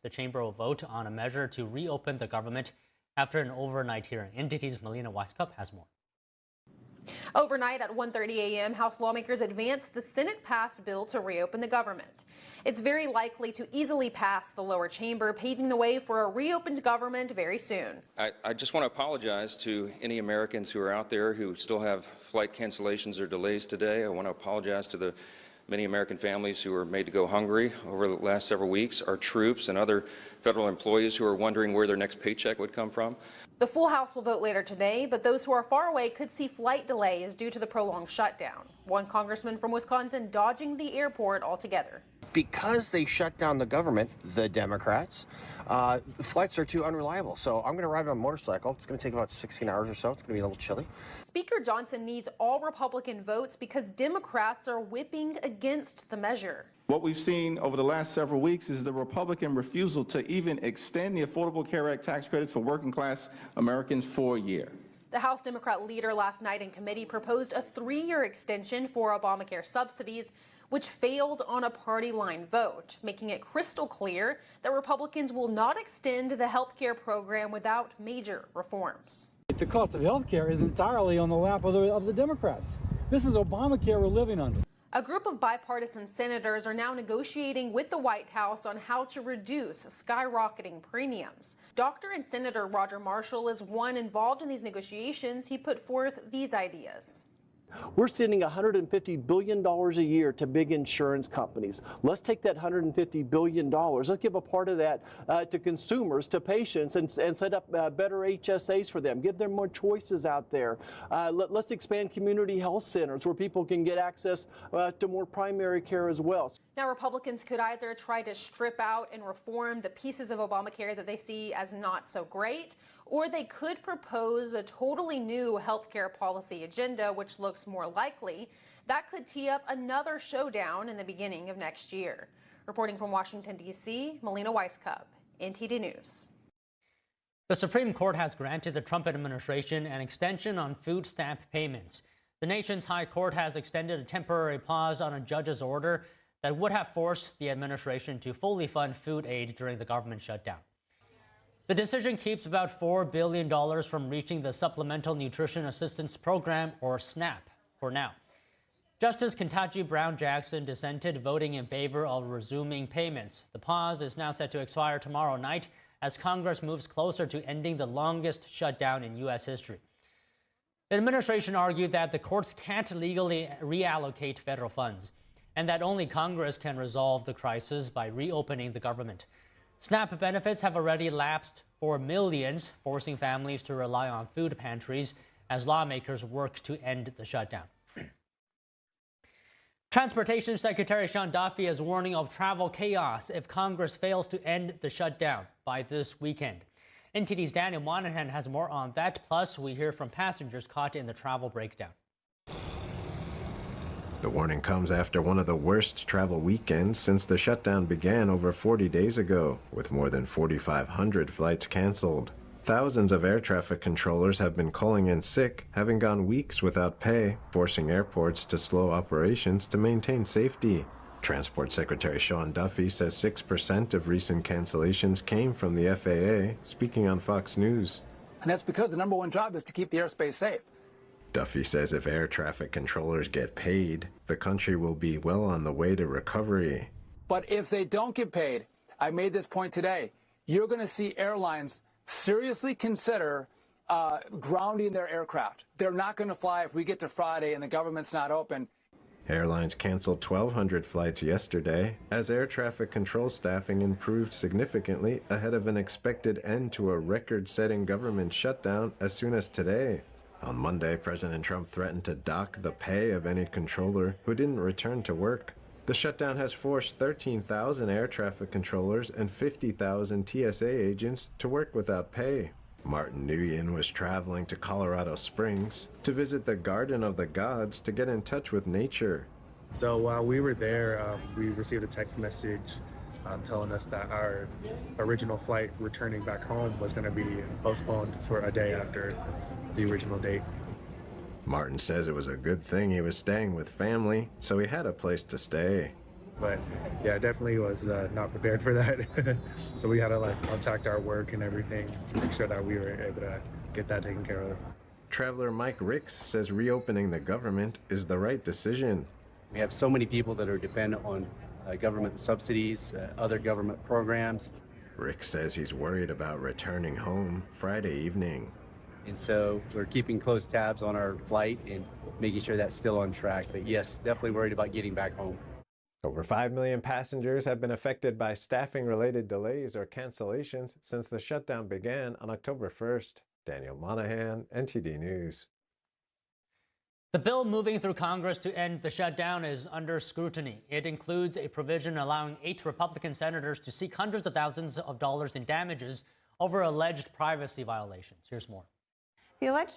The chamber will vote on a measure to reopen the government after an overnight hearing. NTD's Melina Weiskup has more. Overnight at 1:30 a.m., House lawmakers advanced the Senate-passed bill to reopen the government. It's very likely to easily pass the lower chamber, paving the way for a reopened government very soon. I just want to apologize to any Americans who are out there who still have flight cancellations or delays today. I want to apologize to the many American families who were made to go hungry over the last several weeks, our troops and other federal employees who are wondering where their next paycheck would come from. The full House will vote later today, but those who are far away could see flight delays due to the prolonged shutdown. One congressman from Wisconsin dodging the airport altogether. Because they shut down the government, the Democrats, the flights are too unreliable. So I'm going to ride on a motorcycle. It's going to take about 16 hours or so. It's going to be a little chilly. Speaker Johnson needs all Republican votes because Democrats are whipping against the measure. What we've seen over the last several weeks is the Republican refusal to even extend the Affordable Care Act tax credits for working class Americans for a year. The House Democrat leader last night in committee proposed a 3-year extension for Obamacare subsidies, which failed on a party line vote, making it crystal clear that Republicans will not extend the health care program without major reforms. The cost of health care is entirely on the lap of the Democrats. This is Obamacare we're living under. A group of bipartisan senators are now negotiating with the White House on how to reduce skyrocketing premiums. Dr. and Senator Roger Marshall is one involved in these negotiations. He put forth these ideas. We're sending $150 billion a year to big insurance companies. Let's take that $150 billion. Let's give a part of that to consumers, to patients, and set up better HSAs for them. Give them more choices out there. Let's expand community health centers where people can get access to more primary care as well. Now, Republicans could either try to strip out and reform the pieces of Obamacare that they see as not so great, or they could propose a totally new health care policy agenda, which looks more likely. That could tee up another showdown in the beginning of next year. Reporting from Washington, D.C., Melina Weiskup, NTD News. The Supreme Court has granted the Trump administration an extension on food stamp payments. The nation's high court has extended a temporary pause on a judge's order that would have forced the administration to fully fund food aid during the government shutdown. The decision keeps about $4 billion from reaching the Supplemental Nutrition Assistance Program, or SNAP, for now. Justice Ketanji Brown Jackson dissented, voting in favor of resuming payments. The pause is now set to expire tomorrow night as Congress moves closer to ending the longest shutdown in U.S. history. The administration argued that the courts can't legally reallocate federal funds, and that only Congress can resolve the crisis by reopening the government. SNAP benefits have already lapsed for millions, forcing families to rely on food pantries as lawmakers work to end the shutdown. Transportation Secretary Sean Duffy is warning of travel chaos if Congress fails to end the shutdown by this weekend. NTD's Daniel Monahan has more on that, plus we hear from passengers caught in the travel breakdown. The warning comes after one of the worst travel weekends since the shutdown began over 40 days ago, with more than 4,500 flights canceled. Thousands of air traffic controllers have been calling in sick, having gone weeks without pay, forcing airports to slow operations to maintain safety. Transport Secretary Sean Duffy says 6% of recent cancellations came from the FAA, speaking on Fox News. And that's because the #1 job is to keep the airspace safe. Duffy says if air traffic controllers get paid, the country will be well on the way to recovery. But if they don't get paid, I made this point today, you're going to see airlines seriously consider grounding their aircraft. They're not going to fly if we get to Friday and the government's not open. Airlines canceled 1,200 flights yesterday as air traffic control staffing improved significantly ahead of an expected end to a record-setting government shutdown as soon as today. On Monday, President Trump threatened to dock the pay of any controller who didn't return to work. The shutdown has forced 13,000 air traffic controllers and 50,000 TSA agents to work without pay. Martin Nguyen was traveling to Colorado Springs to visit the Garden of the Gods to get in touch with nature. So while we were there, we received a text message telling us that our original flight returning back home was going to be postponed for a day after the original date. Martin says it was a good thing he was staying with family, so he had a place to stay. But yeah, definitely was not prepared for that. So we had to like contact our work and everything to make sure that we were able to get that taken care of. Traveler Mike Ricks says reopening the government is the right decision. We have so many people that are dependent on government subsidies, other government programs. Rick says he's worried about returning home Friday evening. And so we're keeping close tabs on our flight and making sure that's still on track. But yes, definitely worried about getting back home. Over 5 million passengers have been affected by staffing-related delays or cancellations since the shutdown began on October 1st. Daniel Monahan, NTD News. The bill moving through Congress to end the shutdown is under scrutiny. It includes a provision allowing 8 Republican senators to seek hundreds of thousands of dollars in damages over alleged privacy violations. Here's more. The alleged